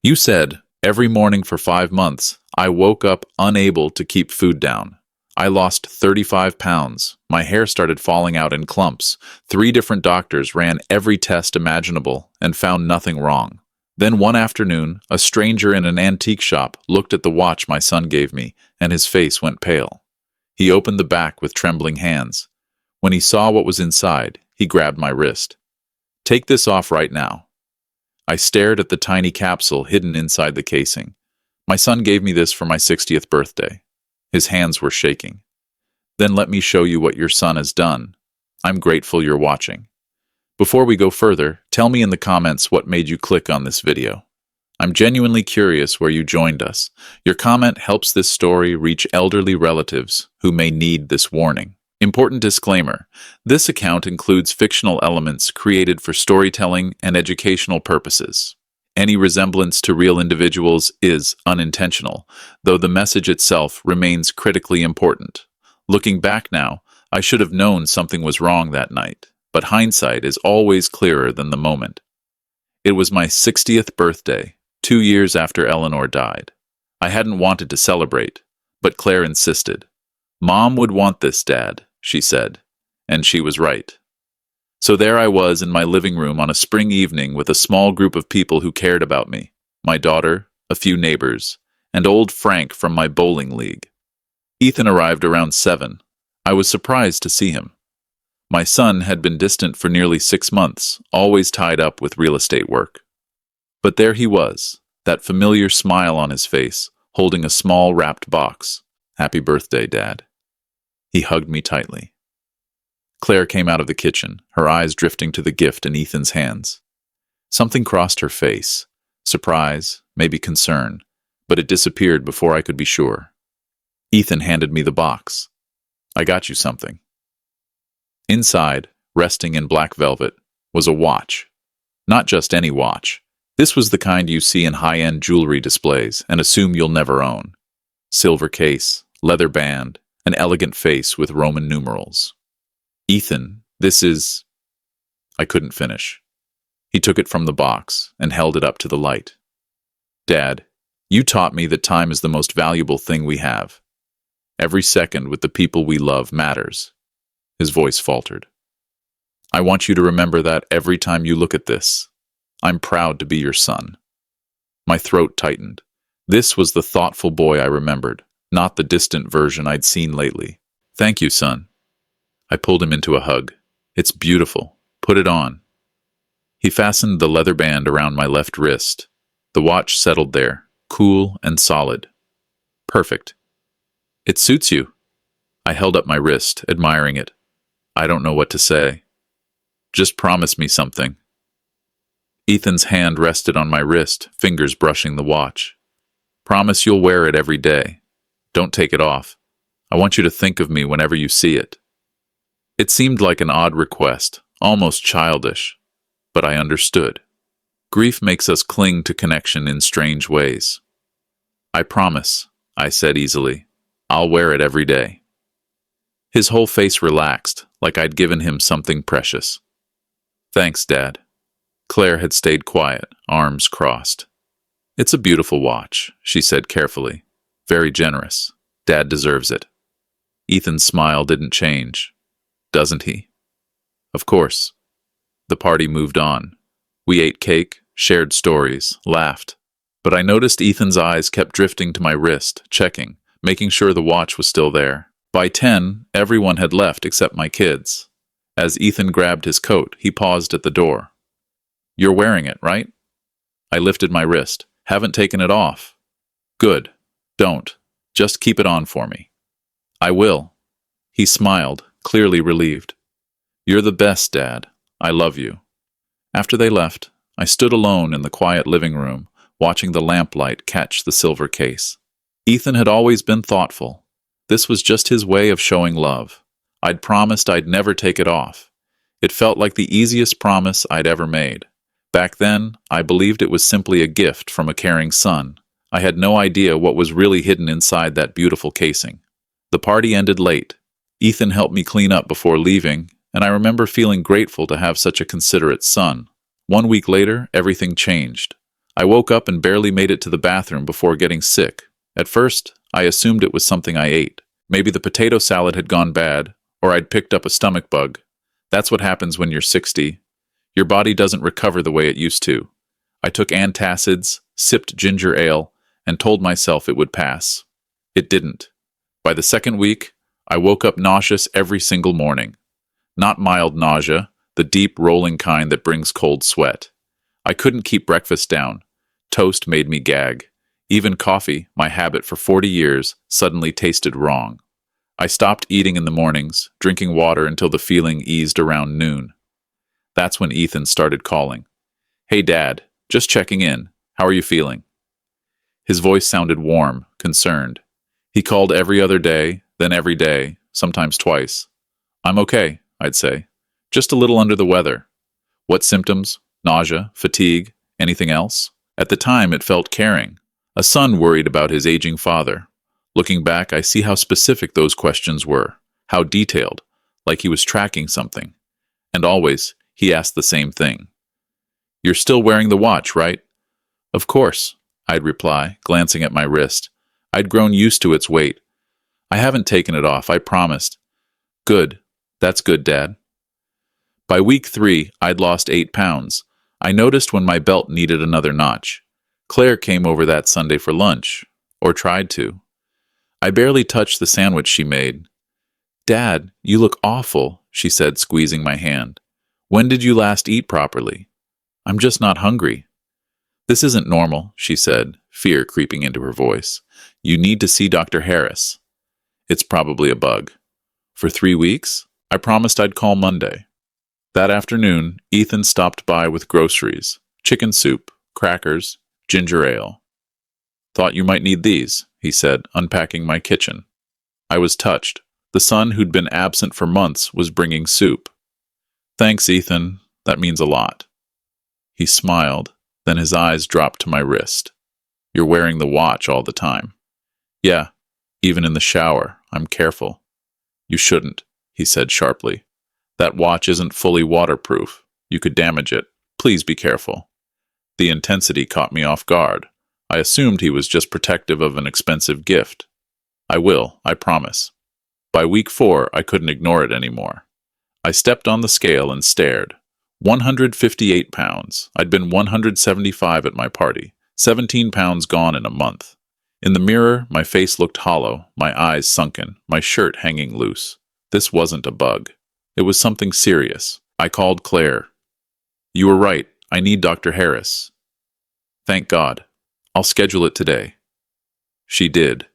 You said, every morning for 5 months, I woke up unable to keep food down. I lost 35 pounds. My hair started falling out in clumps. 3 different doctors ran every test imaginable and found nothing wrong. Then one afternoon, a stranger in an antique shop looked at the watch my son gave me, and his face went pale. He opened the back with trembling hands. When he saw what was inside, he grabbed my wrist. "Take this off right now." I stared at the tiny capsule hidden inside the casing. My son gave me this for my 60th birthday. His hands were shaking. "Then let me show you what your son has done. I'm grateful you're watching." Before we go further, tell me in the comments what made you click on this video. I'm genuinely curious where you joined us. Your comment helps this story reach elderly relatives who may need this warning. Important disclaimer: this account includes fictional elements created for storytelling and educational purposes. Any resemblance to real individuals is unintentional, though the message itself remains critically important. Looking back now, I should have known something was wrong that night, but hindsight is always clearer than the moment. It was my 60th birthday, 2 years after Eleanor died. I hadn't wanted to celebrate, but Claire insisted. "Mom would want this, Dad," she said, and she was right. So there I was in my living room on a spring evening with a small group of people who cared about me, my daughter, a few neighbors, and old Frank from my bowling league. Ethan arrived around 7. I was surprised to see him. My son had been distant for nearly 6 months, always tied up with real estate work. But there he was, that familiar smile on his face, holding a small wrapped box. "Happy birthday, Dad." He hugged me tightly. Claire came out of the kitchen, her eyes drifting to the gift in Ethan's hands. Something crossed her face, surprise, maybe concern, but it disappeared before I could be sure. Ethan handed me the box. "I got you something." Inside, resting in black velvet, was a watch. Not just any watch. This was the kind you see in high-end jewelry displays and assume you'll never own. Silver case, leather band, an elegant face with Roman numerals. "Ethan, this is—" I couldn't finish. He took it from the box and held it up to the light. "Dad, you taught me that time is the most valuable thing we have. Every second with the people we love matters." His voice faltered. "I want you to remember that every time you look at this. I'm proud to be your son." My throat tightened. This was the thoughtful boy I remembered, not the distant version I'd seen lately. "Thank you, son." I pulled him into a hug. "It's beautiful. Put it on." He fastened the leather band around my left wrist. The watch settled there, cool and solid. "Perfect." "It suits you." I held up my wrist, admiring it. I don't know what to say. "Just promise me something." Ethan's hand rested on my wrist, fingers brushing the watch. "Promise you'll wear it every day. Don't take it off. I want you to think of me whenever you see it." It seemed like an odd request, almost childish, but I understood. Grief makes us cling to connection in strange ways. "I promise," I said easily. "I'll wear it every day." His whole face relaxed, like I'd given him something precious. "Thanks, Dad." Claire had stayed quiet, arms crossed. "It's a beautiful watch," she said carefully. "Very generous. Dad deserves it." Ethan's smile didn't change. "Doesn't he?" "Of course." The party moved on. We ate cake, shared stories, laughed. But I noticed Ethan's eyes kept drifting to my wrist, checking, making sure the watch was still there. By 10, everyone had left except my kids. As Ethan grabbed his coat, he paused at the door. "You're wearing it, right?" I lifted my wrist. "Haven't taken it off." "Good. Don't. Just keep it on for me." "I will." He smiled, clearly relieved. "You're the best, Dad. I love you." After they left, I stood alone in the quiet living room, watching the lamplight catch the silver case. Ethan had always been thoughtful. This was just his way of showing love. I'd promised I'd never take it off. It felt like the easiest promise I'd ever made. Back then, I believed it was simply a gift from a caring son. I had no idea what was really hidden inside that beautiful casing. The party ended late. Ethan helped me clean up before leaving, and I remember feeling grateful to have such a considerate son. 1 week later, everything changed. I woke up and barely made it to the bathroom before getting sick. At first, I assumed it was something I ate. Maybe the potato salad had gone bad, or I'd picked up a stomach bug. That's what happens when you're 60. Your body doesn't recover the way it used to. I took antacids, sipped ginger ale, and told myself it would pass. It didn't. By the second week, I woke up nauseous every single morning. Not mild nausea, the deep rolling kind that brings cold sweat. I couldn't keep breakfast down. Toast made me gag. Even coffee, my habit for 40 years, suddenly tasted wrong. I stopped eating in the mornings, drinking water until the feeling eased around noon. That's when Ethan started calling. "Hey Dad, just checking in. How are you feeling?" His voice sounded warm, concerned. He called every other day, then every day, sometimes twice. "I'm okay," I'd say. "Just a little under the weather." "What symptoms? Nausea, fatigue, anything else?" At the time, it felt caring. A son worried about his aging father. Looking back, I see how specific those questions were, how detailed, like he was tracking something. And always, he asked the same thing. "You're still wearing the watch, right?" "Of course," I'd reply, glancing at my wrist. I'd grown used to its weight. "I haven't taken it off, I promised." "Good. That's good, Dad." By week 3, I'd lost 8 pounds. I noticed when my belt needed another notch. Claire came over that Sunday for lunch, or tried to. I barely touched the sandwich she made. "Dad, you look awful," she said, squeezing my hand. "When did you last eat properly?" "I'm just not hungry." "This isn't normal," she said, fear creeping into her voice. "You need to see Dr. Harris." "It's probably a bug." For 3 weeks, I promised I'd call Monday. That afternoon, Ethan stopped by with groceries, chicken soup, crackers, ginger ale. "Thought you might need these," he said, unpacking my kitchen. I was touched. The son who'd been absent for months was bringing soup. "Thanks, Ethan. That means a lot." He smiled, then his eyes dropped to my wrist. "You're wearing the watch all the time." "Yeah, even in the shower. I'm careful." "You shouldn't," he said sharply. "That watch isn't fully waterproof. You could damage it. Please be careful." The intensity caught me off guard. I assumed he was just protective of an expensive gift. "I will, I promise." By week 4, I couldn't ignore it anymore. I stepped on the scale and stared. 158 pounds. I'd been 175 at my party. 17 pounds gone in a month. In the mirror, my face looked hollow, my eyes sunken, my shirt hanging loose. This wasn't a bug. It was something serious. I called Claire. "You were right. I need Dr. Harris." "Thank God. I'll schedule it today." She did.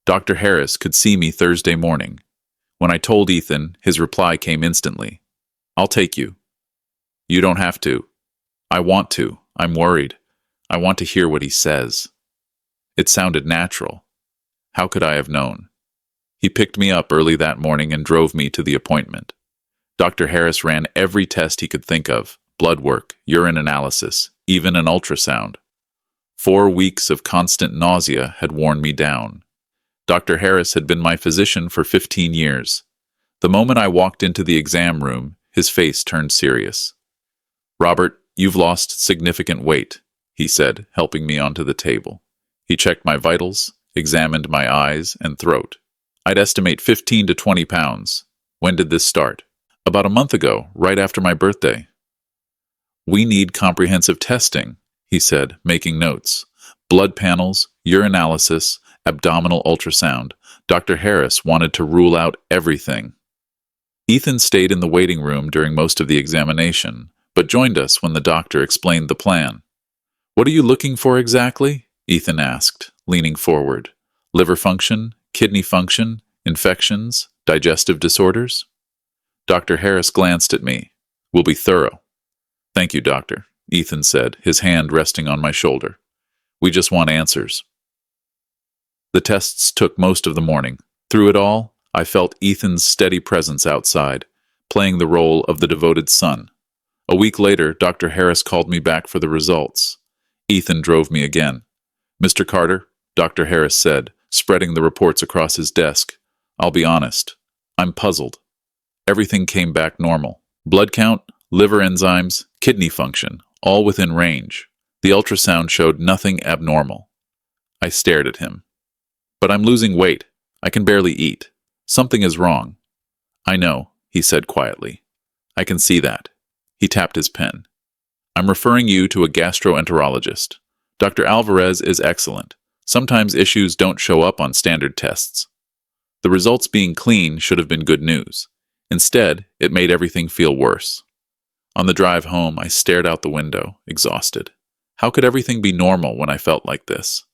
Dr. Harris could see me Thursday morning. When I told Ethan, his reply came instantly. "I'll take you." "You don't have to." "I want to. I'm worried. I want to hear what he says." It sounded natural. How could I have known? He picked me up early that morning and drove me to the appointment. Dr. Harris ran every test he could think of: blood work, urine analysis, even an ultrasound. 4 weeks of constant nausea had worn me down. Dr. Harris had been my physician for 15 years. The moment I walked into the exam room, his face turned serious. "Robert, you've lost significant weight," he said, helping me onto the table. He checked my vitals, examined my eyes and throat. "I'd estimate 15 to 20 pounds. When did this start?" "About a month ago, right after my birthday." "We need comprehensive testing," he said, making notes. Blood panels, urinalysis, abdominal ultrasound. Dr. Harris wanted to rule out everything. Ethan stayed in the waiting room during most of the examination, but joined us when the doctor explained the plan. "What are you looking for exactly?" Ethan asked, leaning forward. "Liver function, kidney function, infections, digestive disorders?" Dr. Harris glanced at me. "We'll be thorough." "Thank you, doctor," Ethan said, his hand resting on my shoulder. "We just want answers." The tests took most of the morning. Through it all, I felt Ethan's steady presence outside, playing the role of the devoted son. A week later, Dr. Harris called me back for the results. Ethan drove me again. "Mr. Carter," Dr. Harris said, spreading the reports across his desk. "I'll be honest. I'm puzzled." Everything came back normal. Blood count, liver enzymes, kidney function, all within range. The ultrasound showed nothing abnormal. I stared at him. But I'm losing weight. I can barely eat. Something is wrong. I know, he said quietly. I can see that. He tapped his pen. I'm referring you to a gastroenterologist. Dr. Alvarez is excellent. Sometimes issues don't show up on standard tests. The results being clean should have been good news. Instead, it made everything feel worse. On the drive home, I stared out the window, exhausted. How could everything be normal when I felt like this?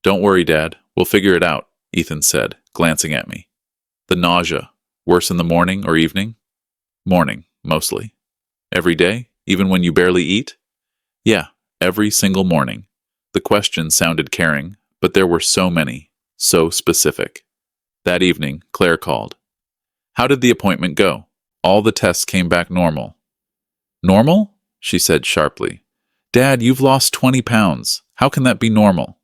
Don't worry, Dad. We'll figure it out, Ethan said, glancing at me. The nausea. Worse in the morning or evening? Morning, mostly. Every day, even when you barely eat? Yeah, every single morning. The question sounded caring, but there were so many, so specific. That evening, Claire called. How did the appointment go? All the tests came back normal. Normal? She said sharply. Dad, you've lost 20 pounds. How can that be normal?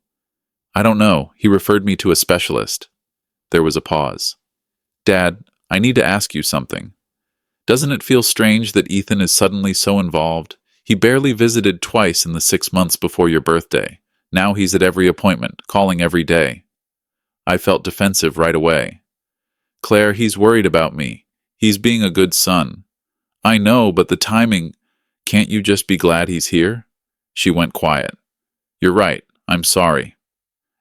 I don't know. He referred me to a specialist. There was a pause. Dad, I need to ask you something. Doesn't it feel strange that Ethan is suddenly so involved? He barely visited twice in the 6 months before your birthday. Now he's at every appointment, calling every day. I felt defensive right away. Claire, he's worried about me. He's being a good son. I know, but the timing... Can't you just be glad he's here? She went quiet. You're right. I'm sorry.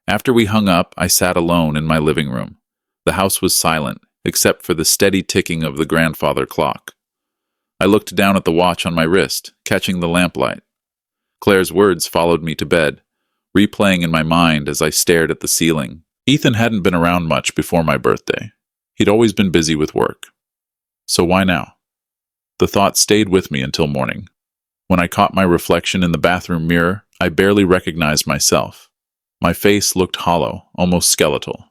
After we hung up, I sat alone in my living room. The house was silent, except for the steady ticking of the grandfather clock. I looked down at the watch on my wrist, catching the lamplight. Claire's words followed me to bed, replaying in my mind as I stared at the ceiling. Ethan hadn't been around much before my birthday. He'd always been busy with work. So why now? The thought stayed with me until morning. When I caught my reflection in the bathroom mirror, I barely recognized myself. My face looked hollow, almost skeletal.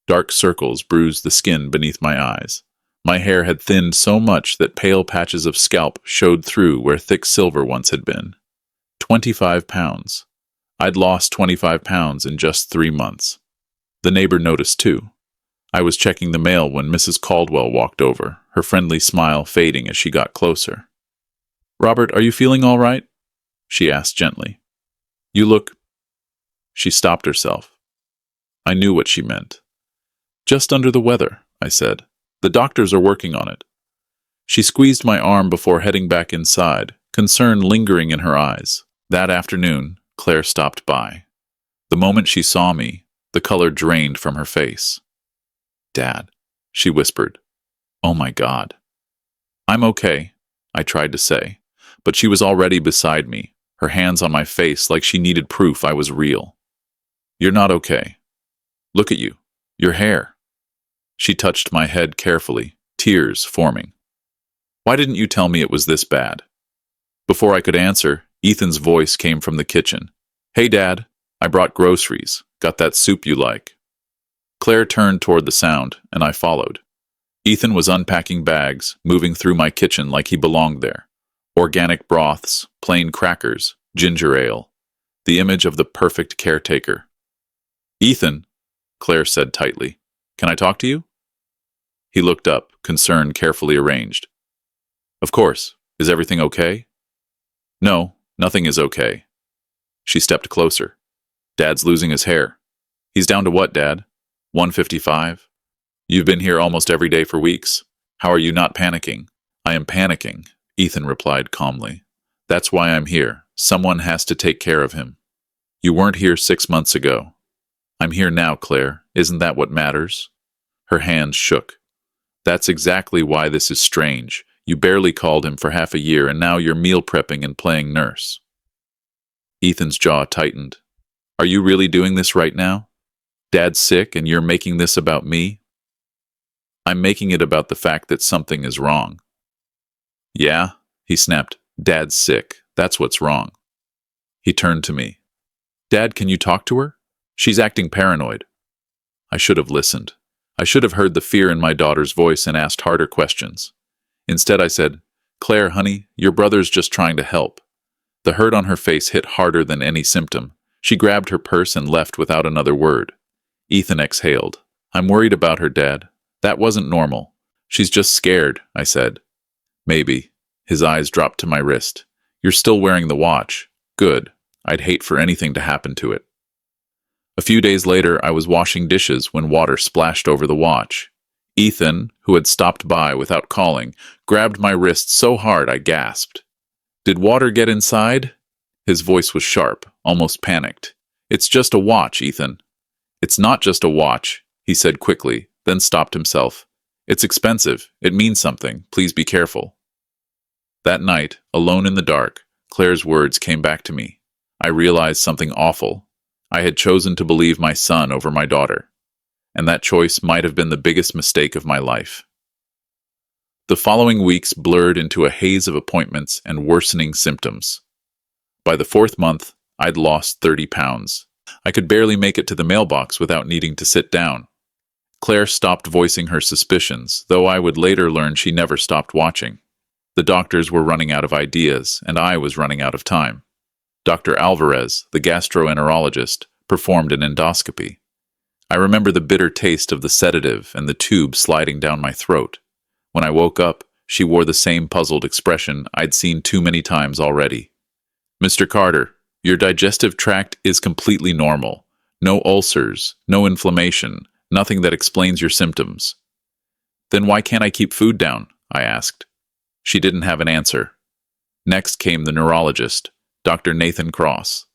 Dark circles bruised the skin beneath my eyes. My hair had thinned so much that pale patches of scalp showed through where thick silver once had been. 25 pounds. I'd lost 25 pounds in just 3 months. The neighbor noticed too. I was checking the mail when Mrs. Caldwell walked over, her friendly smile fading as she got closer. Robert, are you feeling all right? She asked gently. You look... She stopped herself. I knew what she meant. Just under the weather, I said. The doctors are working on it. She squeezed my arm before heading back inside, concern lingering in her eyes. That afternoon, Claire stopped by. The moment she saw me, the color drained from her face. Dad, she whispered. Oh my God. I'm okay, I tried to say, but she was already beside me, her hands on my face like she needed proof I was real. You're not okay. Look at you. Your hair. She touched my head carefully, tears forming. Why didn't you tell me it was this bad? Before I could answer, Ethan's voice came from the kitchen. Hey, Dad, I brought groceries. Got that soup you like. Claire turned toward the sound, and I followed. Ethan was unpacking bags, moving through my kitchen like he belonged there. Organic broths, plain crackers, ginger ale. The image of the perfect caretaker. Ethan, Claire said tightly, can I talk to you? He looked up, concern carefully arranged. Of course. Is everything okay? No, nothing is okay. She stepped closer. Dad's losing his hair. He's down to what, Dad? 155? You've been here almost every day for weeks. How are you not panicking? I am panicking, Ethan replied calmly. That's why I'm here. Someone has to take care of him. You weren't here 6 months ago. I'm here now, Claire. Isn't that what matters? Her hands shook. That's exactly why this is strange. You barely called him for half a year, and now you're meal prepping and playing nurse. Ethan's jaw tightened. Are you really doing this right now? Dad's sick, and you're making this about me? I'm making it about the fact that something is wrong. Yeah, he snapped. Dad's sick. That's what's wrong. He turned to me. Dad, can you talk to her? She's acting paranoid. I should have listened. I should have heard the fear in my daughter's voice and asked harder questions. Instead, I said, Claire, honey, your brother's just trying to help. The hurt on her face hit harder than any symptom. She grabbed her purse and left without another word. Ethan exhaled. I'm worried about her, Dad. That wasn't normal. She's just scared, I said. Maybe. His eyes dropped to my wrist. You're still wearing the watch. Good. I'd hate for anything to happen to it. A few days later, I was washing dishes when water splashed over the watch. Ethan, who had stopped by without calling, grabbed my wrist so hard I gasped. "Did water get inside?" His voice was sharp, almost panicked. "It's just a watch, Ethan." "It's not just a watch," he said quickly, then stopped himself. "It's expensive. It means something. Please be careful." That night, alone in the dark, Claire's words came back to me. I realized something awful. I had chosen to believe my son over my daughter, and that choice might have been the biggest mistake of my life. The following weeks blurred into a haze of appointments and worsening symptoms. By the 4th month, I'd lost 30 pounds. I could barely make it to the mailbox without needing to sit down. Claire stopped voicing her suspicions, though I would later learn she never stopped watching. The doctors were running out of ideas, and I was running out of time. Dr. Alvarez, the gastroenterologist, performed an endoscopy. I remember the bitter taste of the sedative and the tube sliding down my throat. When I woke up, she wore the same puzzled expression I'd seen too many times already. "Mr. Carter, your digestive tract is completely normal. No ulcers, no inflammation, nothing that explains your symptoms." "Then why can't I keep food down?" I asked. She didn't have an answer. Next came the neurologist, Dr. Nathan Cross.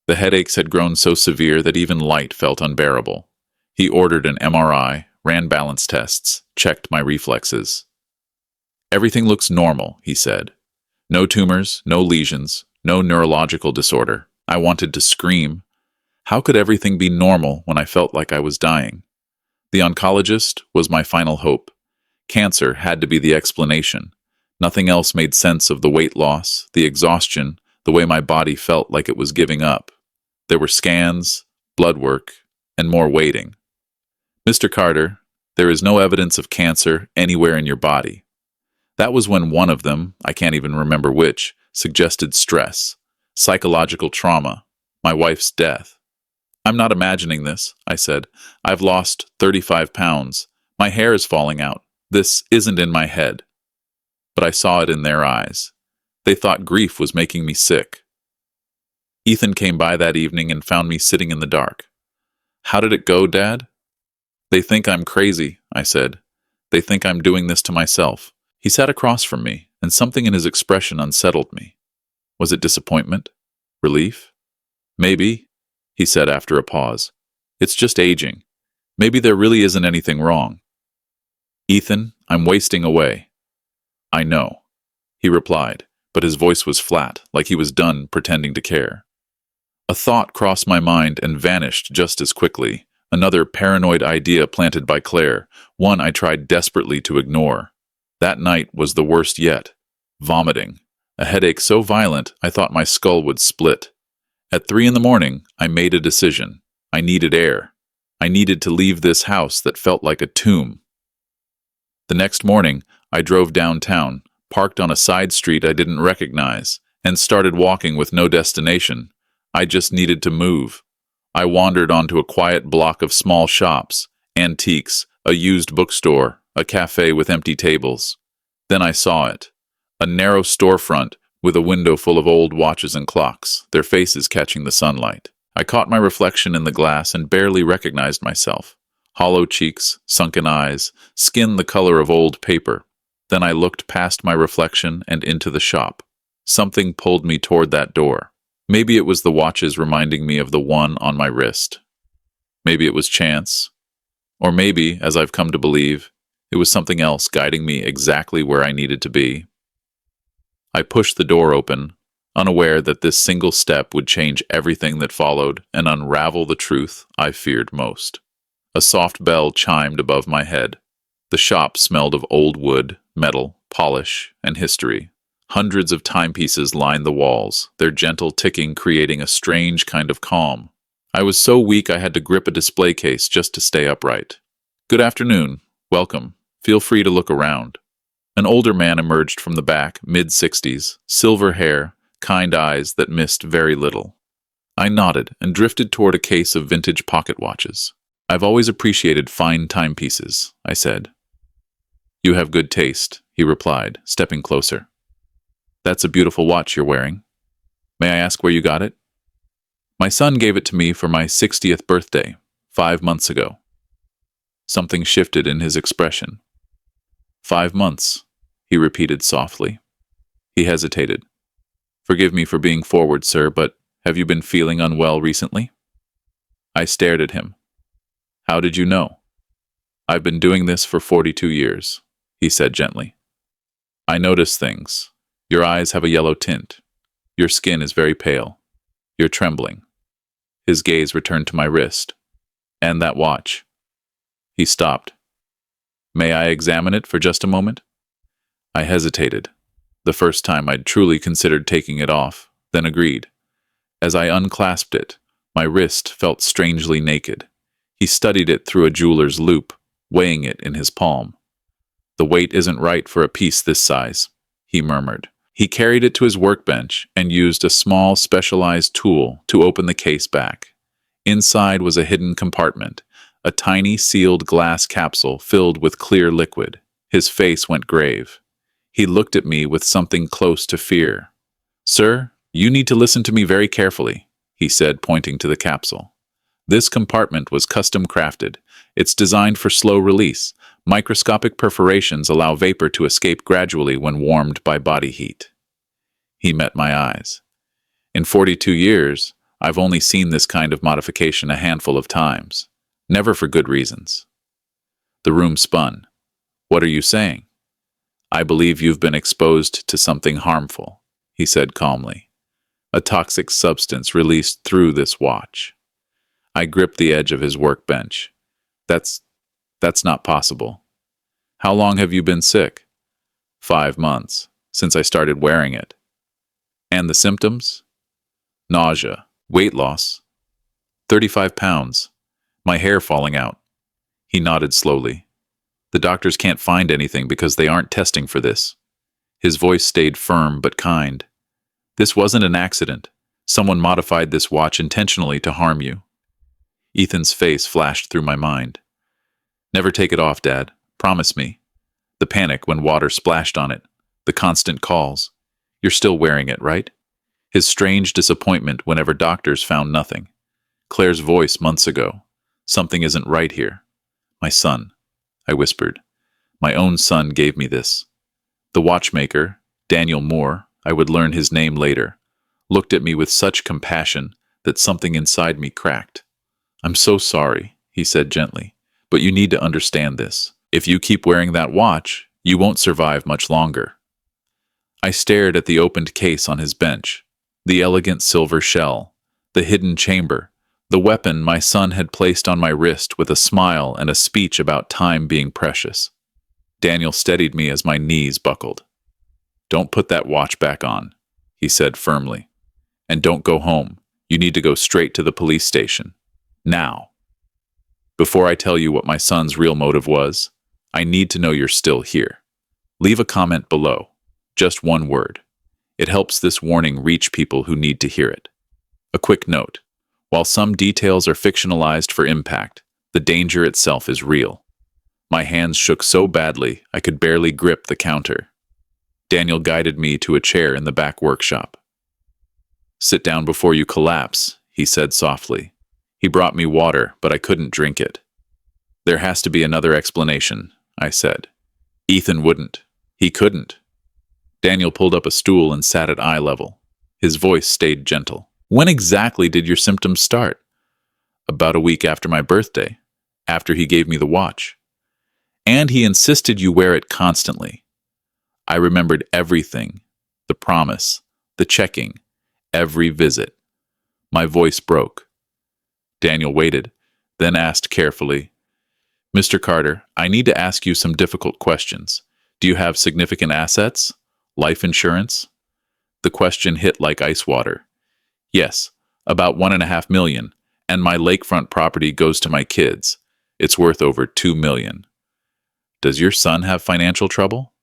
The headaches had grown so severe that even light felt unbearable. He ordered an MRI, ran balance tests, checked my reflexes. "Everything looks normal," he said. "No tumors, no lesions, no neurological disorder." I wanted to scream. How could everything be normal when I felt like I was dying? The oncologist was my final hope. Cancer had to be the explanation. Nothing else made sense of the weight loss, the exhaustion, the way my body felt like it was giving up. There were scans, blood work, and more waiting. "Mr. Carter, there is no evidence of cancer anywhere in your body." That was when one of them, I can't even remember which, suggested stress, psychological trauma, my wife's death. "I'm not imagining this," I said. "I've lost 35 pounds. My hair is falling out. This isn't in my head." But I saw it in their eyes. They thought grief was making me sick. Ethan came by that evening and found me sitting in the dark. "How did it go, Dad?" "They think I'm crazy," I said. "They think I'm doing this to myself." He sat across from me, and something in his expression unsettled me. Was it disappointment? Relief? "Maybe," he said after a pause. "It's just aging. Maybe there really isn't anything wrong." "Ethan, I'm wasting away." "I know," he replied, but his voice was flat, like he was done pretending to care. A thought crossed my mind and vanished just as quickly. Another paranoid idea planted by Claire, one I tried desperately to ignore. That night was the worst yet. Vomiting. A headache so violent I thought my skull would split. At 3 a.m, I made a decision. I needed air. I needed to leave this house that felt like a tomb. The next morning, I drove downtown, parked on a side street I didn't recognize, and started walking with no destination. I just needed to move. I wandered onto a quiet block of small shops, antiques, a used bookstore, a cafe with empty tables. Then I saw it. A narrow storefront with a window full of old watches and clocks, their faces catching the sunlight. I caught my reflection in the glass and barely recognized myself. Hollow cheeks, sunken eyes, skin the color of old paper. Then I looked past my reflection and into the shop. Something pulled me toward that door. Maybe it was the watches reminding me of the one on my wrist. Maybe it was chance. Or maybe, as I've come to believe, it was something else guiding me exactly where I needed to be. I pushed the door open, unaware that this single step would change everything that followed and unravel the truth I feared most. A soft bell chimed above my head. The shop smelled of old wood, metal, polish, and history. Hundreds of timepieces lined the walls, their gentle ticking creating a strange kind of calm. I was so weak I had to grip a display case just to stay upright. "Good afternoon. Welcome. Feel free to look around." An older man emerged from the back, mid-60s, silver hair, kind eyes that missed very little. I nodded and drifted toward a case of vintage pocket watches. "I've always appreciated fine timepieces," I said. "You have good taste," he replied, stepping closer. "That's a beautiful watch you're wearing. May I ask where you got it?" My son gave it to me for my 60th birthday, 5 months ago. Something shifted in his expression. 5 months, he repeated softly. He hesitated. Forgive me for being forward, sir, but have you been feeling unwell recently? I stared at him. How did you know? I've been doing this for 42 years, he said gently. I notice things. Your eyes have a yellow tint. Your skin is very pale. You're trembling. His gaze returned to my wrist. And that watch. He stopped. May I examine it for just a moment? I hesitated. The first time I'd truly considered taking it off, then agreed. As I unclasped it, my wrist felt strangely naked. He studied it through a jeweler's loupe, weighing it in his palm. The weight isn't right for a piece this size, he murmured. He carried it to his workbench and used a small specialized tool to open the case back. Inside was a hidden compartment, a tiny sealed glass capsule filled with clear liquid. His face went grave. He looked at me with something close to fear. Sir, you need to listen to me very carefully, he said, pointing to the capsule. This compartment was custom crafted. It's designed for slow release. Microscopic perforations allow vapor to escape gradually when warmed by body heat. He met my eyes. In 42 years, I've only seen this kind of modification a handful of times, never for good reasons. The room spun. What are you saying? I believe you've been exposed to something harmful, he said calmly. A toxic substance released through this watch. I gripped the edge of his workbench. That's not possible. How long have you been sick? 5 months, since I started wearing it. And the symptoms? Nausea, weight loss, 35 pounds, my hair falling out. He nodded slowly. The doctors can't find anything because they aren't testing for this. His voice stayed firm but kind. This wasn't an accident. Someone modified this watch intentionally to harm you. Ethan's face flashed through my mind. Never take it off, Dad. Promise me. The panic when water splashed on it. The constant calls. You're still wearing it, right? His strange disappointment whenever doctors found nothing. Claire's voice months ago. Something isn't right here. My son, I whispered. My own son gave me this. The watchmaker, Daniel Moore, I would learn his name later, looked at me with such compassion that something inside me cracked. I'm so sorry, he said gently, but you need to understand this. If you keep wearing that watch, you won't survive much longer. I stared at the opened case on his bench, the elegant silver shell, the hidden chamber, the weapon my son had placed on my wrist with a smile and a speech about time being precious. Daniel steadied me as my knees buckled. Don't put that watch back on, he said firmly. And don't go home. You need to go straight to the police station. Now. Before I tell you what my son's real motive was, I need to know you're still here. Leave a comment below. Just one word. It helps this warning reach people who need to hear it. A quick note. While some details are fictionalized for impact, the danger itself is real. My hands shook so badly I could barely grip the counter. Daniel guided me to a chair in the back workshop. Sit down before you collapse, he said softly. He brought me water, but I couldn't drink it. There has to be another explanation, I said. Ethan wouldn't. He couldn't. Daniel pulled up a stool and sat at eye level. His voice stayed gentle. When exactly did your symptoms start? About a week after my birthday, after he gave me the watch. And he insisted you wear it constantly. I remembered everything, the promise, the checking, every visit. My voice broke. Daniel waited, then asked carefully, Mr. Carter, I need to ask you some difficult questions. Do you have significant assets? Life insurance? The question hit like ice water. Yes, about $1.5 million, and my lakefront property goes to my kids. It's worth over $2 million. Does your son have financial trouble?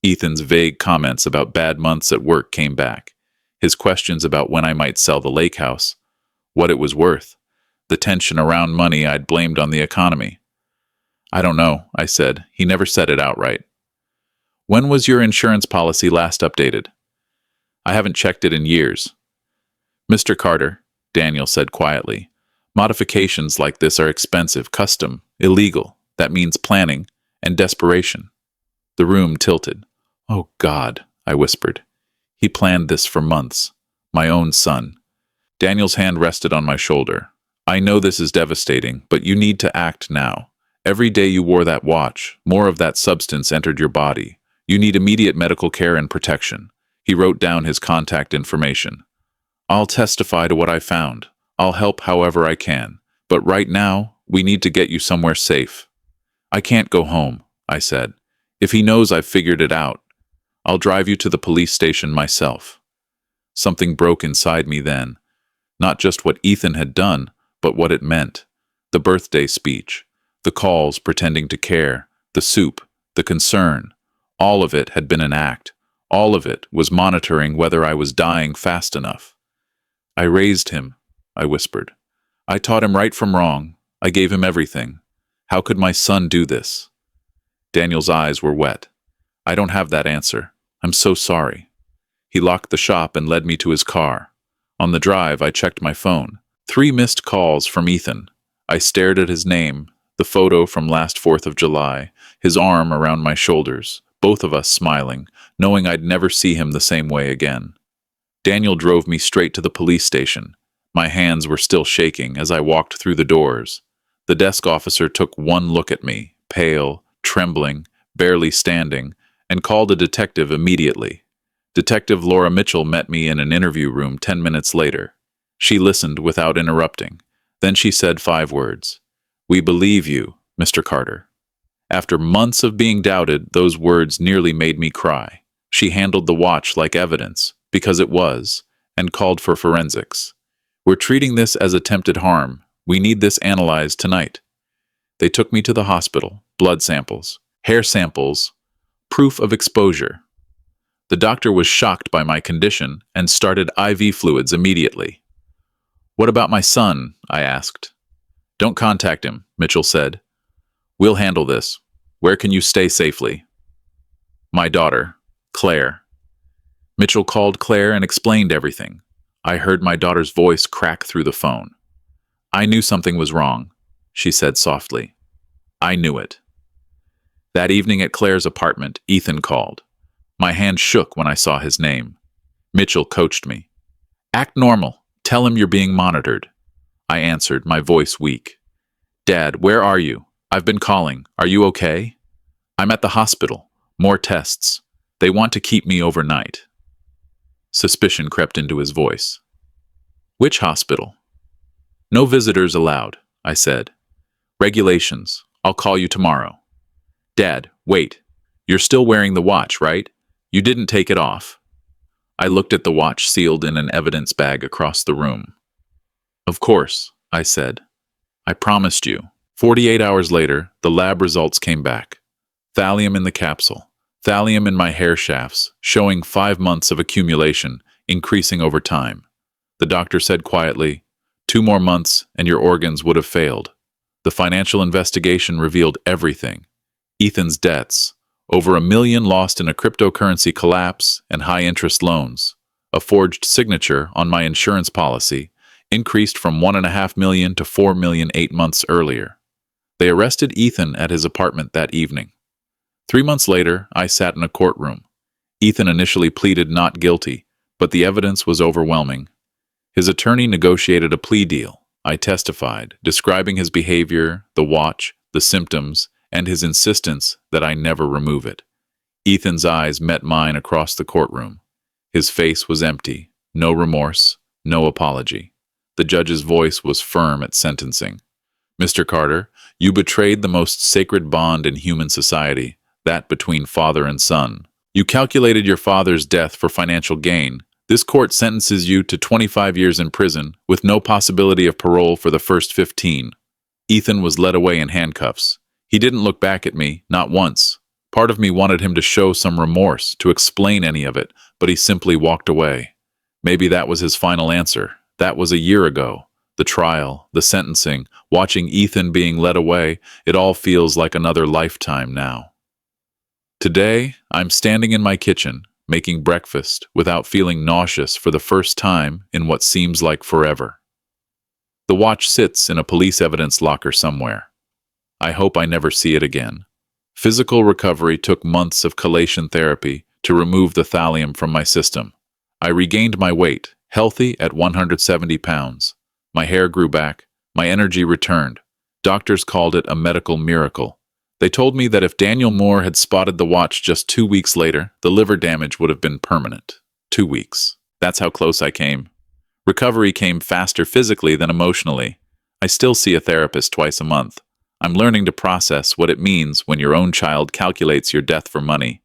Ethan's vague comments about bad months at work came back. His questions about when I might sell the lake house, what it was worth, the tension around money I'd blamed on the economy. I don't know, I said. He never said it outright. When was your insurance policy last updated? I haven't checked it in years. Mr. Carter, Daniel said quietly. Modifications like this are expensive, custom, illegal. That means planning and desperation. The room tilted. Oh, God, I whispered. He planned this for months. My own son. Daniel's hand rested on my shoulder. I know this is devastating, but you need to act now. Every day you wore that watch, more of that substance entered your body. You need immediate medical care and protection. He wrote down his contact information. I'll testify to what I found. I'll help however I can. But right now, we need to get you somewhere safe. I can't go home, I said. If he knows I've figured it out, I'll drive you to the police station myself. Something broke inside me then. Not just what Ethan had done, but what it meant. The birthday speech, the calls pretending to care, the soup, the concern. All of it had been an act. All of it was monitoring whether I was dying fast enough. I raised him, I whispered. I taught him right from wrong. I gave him everything. How could my son do this? Daniel's eyes were wet. I don't have that answer. I'm so sorry. He locked the shop and led me to his car. On the drive, I checked my phone. 3 missed calls from Ethan. I stared at his name, the photo from last 4th of July, his arm around my shoulders, both of us smiling, knowing I'd never see him the same way again. Daniel drove me straight to the police station. My hands were still shaking as I walked through the doors. The desk officer took one look at me, pale, trembling, barely standing, and called a detective immediately. Detective Laura Mitchell met me in an interview room 10 minutes later. She listened without interrupting. Then she said 5 words. "We believe you, Mr. Carter." After months of being doubted, those words nearly made me cry. She handled the watch like evidence, because it was, and called for forensics. "We're treating this as attempted harm. We need this analyzed tonight." They took me to the hospital. Blood samples, hair samples, proof of exposure. The doctor was shocked by my condition and started IV fluids immediately. "What about my son?" I asked. "Don't contact him," Mitchell said. "We'll handle this. Where can you stay safely?" "My daughter, Claire." Mitchell called Claire and explained everything. I heard my daughter's voice crack through the phone. "I knew something was wrong," she said softly. "I knew it." That evening at Claire's apartment, Ethan called. My hand shook when I saw his name. Mitchell coached me. "Act normal. Tell him you're being monitored." I answered, my voice weak. "Dad, where are you? I've been calling. Are you okay?" "I'm at the hospital. More tests. They want to keep me overnight." Suspicion crept into his voice. "Which hospital?" "No visitors allowed," I said. "Regulations. I'll call you tomorrow." "Dad, wait. You're still wearing the watch, right? You didn't take it off." I looked at the watch sealed in an evidence bag across the room. "Of course," I said. "I promised you." 48 hours later, the lab results came back. Thallium in the capsule. Thallium in my hair shafts, showing 5 months of accumulation, increasing over time. The doctor said quietly, 2 more months and your organs would have failed. The financial investigation revealed everything. Ethan's debts, over $1 million lost in a cryptocurrency collapse and high-interest loans. A forged signature on my insurance policy, increased from $1.5 million to $4 million 8 months earlier. They arrested Ethan at his apartment that evening. 3 months later, I sat in a courtroom. Ethan initially pleaded not guilty, but the evidence was overwhelming. His attorney negotiated a plea deal. I testified, describing his behavior, the watch, the symptoms, and his insistence that I never remove it. Ethan's eyes met mine across the courtroom. His face was empty, no remorse, no apology. The judge's voice was firm at sentencing. "Mr. Carter, you betrayed the most sacred bond in human society, that between father and son. You calculated your father's death for financial gain. This court sentences you to 25 years in prison with no possibility of parole for the first 15. Ethan was led away in handcuffs. He didn't look back at me, not once. Part of me wanted him to show some remorse, to explain any of it, but he simply walked away. Maybe that was his final answer. That was a year ago. The trial, the sentencing, watching Ethan being led away, it all feels like another lifetime now. Today, I'm standing in my kitchen, making breakfast without feeling nauseous for the first time in what seems like forever. The watch sits in a police evidence locker somewhere. I hope I never see it again. Physical recovery took months of chelation therapy to remove the thallium from my system. I regained my weight, healthy at 170 pounds. My hair grew back, my energy returned. Doctors called it a medical miracle. They told me that if Daniel Moore had spotted the watch just 2 weeks later, the liver damage would have been permanent. 2 weeks. That's how close I came. Recovery came faster physically than emotionally. I still see a therapist twice a month. I'm learning to process what it means when your own child calculates your death for money.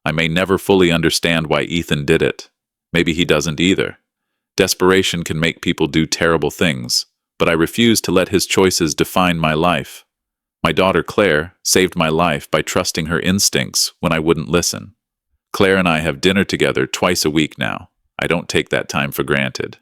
I may never fully understand why Ethan did it. Maybe he doesn't either. Desperation can make people do terrible things, but I refuse to let his choices define my life. My daughter Claire saved my life by trusting her instincts when I wouldn't listen. Claire and I have dinner together twice a week now. I don't take that time for granted.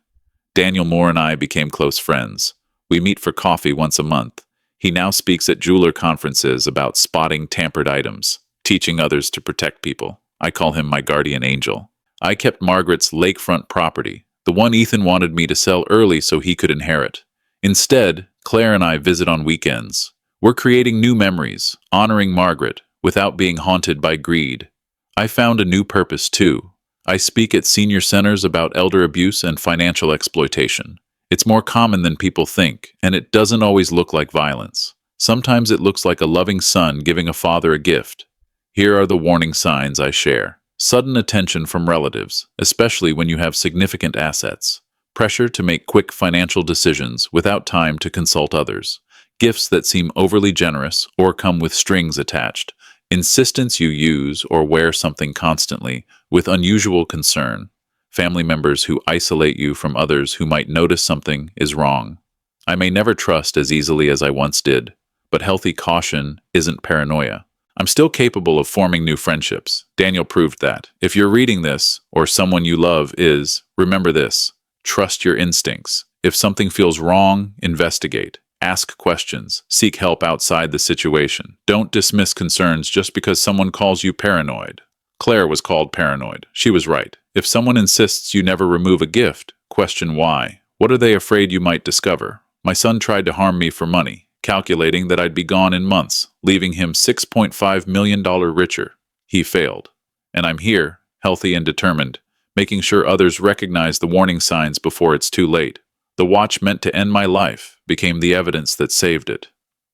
Daniel Moore and I became close friends. We meet for coffee once a month. He now speaks at jeweler conferences about spotting tampered items, teaching others to protect people. I call him my guardian angel. I kept Margaret's lakefront property, the one Ethan wanted me to sell early so he could inherit. Instead, Claire and I visit on weekends. We're creating new memories, honoring Margaret, without being haunted by greed. I found a new purpose too. I speak at senior centers about elder abuse and financial exploitation. It's more common than people think, and it doesn't always look like violence. Sometimes it looks like a loving son giving a father a gift. Here are the warning signs I share. Sudden attention from relatives, especially when you have significant assets. Pressure to make quick financial decisions without time to consult others. Gifts that seem overly generous or come with strings attached. Insistence you use or wear something constantly with unusual concern. Family members who isolate you from others who might notice something is wrong. I may never trust as easily as I once did, but healthy caution isn't paranoia. I'm still capable of forming new friendships. Daniel proved that. If you're reading this, or someone you love is, remember this. Trust your instincts. If something feels wrong, investigate. Ask questions. Seek help outside the situation. Don't dismiss concerns just because someone calls you paranoid. Claire was called paranoid. She was right. If someone insists you never remove a gift, question why. What are they afraid you might discover? My son tried to harm me for money, calculating that I'd be gone in months, leaving him $6.5 million richer. He failed. And I'm here, healthy and determined, making sure others recognize the warning signs before it's too late. The watch meant to end my life became the evidence that saved it.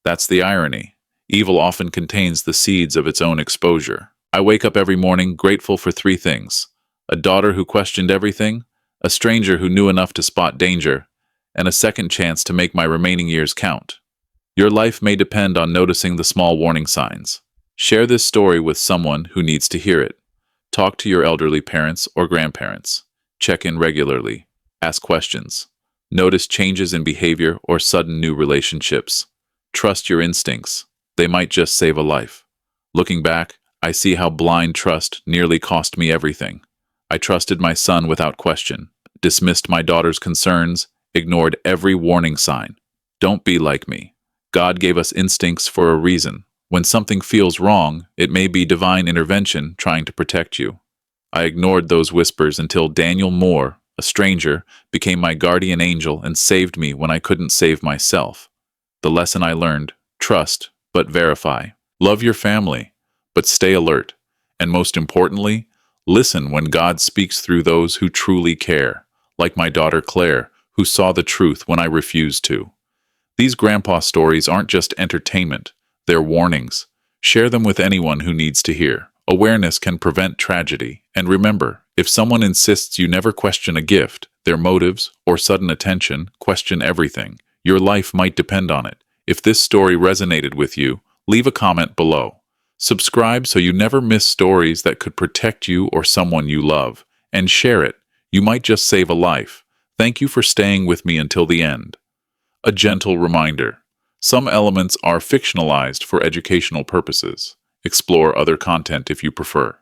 That's the irony. Evil often contains the seeds of its own exposure. I wake up every morning grateful for 3 things. A daughter who questioned everything, a stranger who knew enough to spot danger, and a second chance to make my remaining years count. Your life may depend on noticing the small warning signs. Share this story with someone who needs to hear it. Talk to your elderly parents or grandparents. Check in regularly. Ask questions. Notice changes in behavior or sudden new relationships. Trust your instincts. They might just save a life. Looking back, I see how blind trust nearly cost me everything. I trusted my son without question, dismissed my daughter's concerns, ignored every warning sign. Don't be like me. God gave us instincts for a reason. When something feels wrong, it may be divine intervention trying to protect you. I ignored those whispers until Daniel Moore, a stranger, became my guardian angel and saved me when I couldn't save myself. The lesson I learned: trust, but verify. Love your family, but stay alert. And most importantly, listen when God speaks through those who truly care, like my daughter Claire, who saw the truth when I refused to. These grandpa stories aren't just entertainment, they're warnings. Share them with anyone who needs to hear. Awareness can prevent tragedy. And remember, if someone insists you never question a gift, their motives, or sudden attention, question everything. Your life might depend on it. If this story resonated with you, leave a comment below. Subscribe so you never miss stories that could protect you or someone you love. And share it. You might just save a life. Thank you for staying with me until the end. A gentle reminder: some elements are fictionalized for educational purposes. Explore other content if you prefer.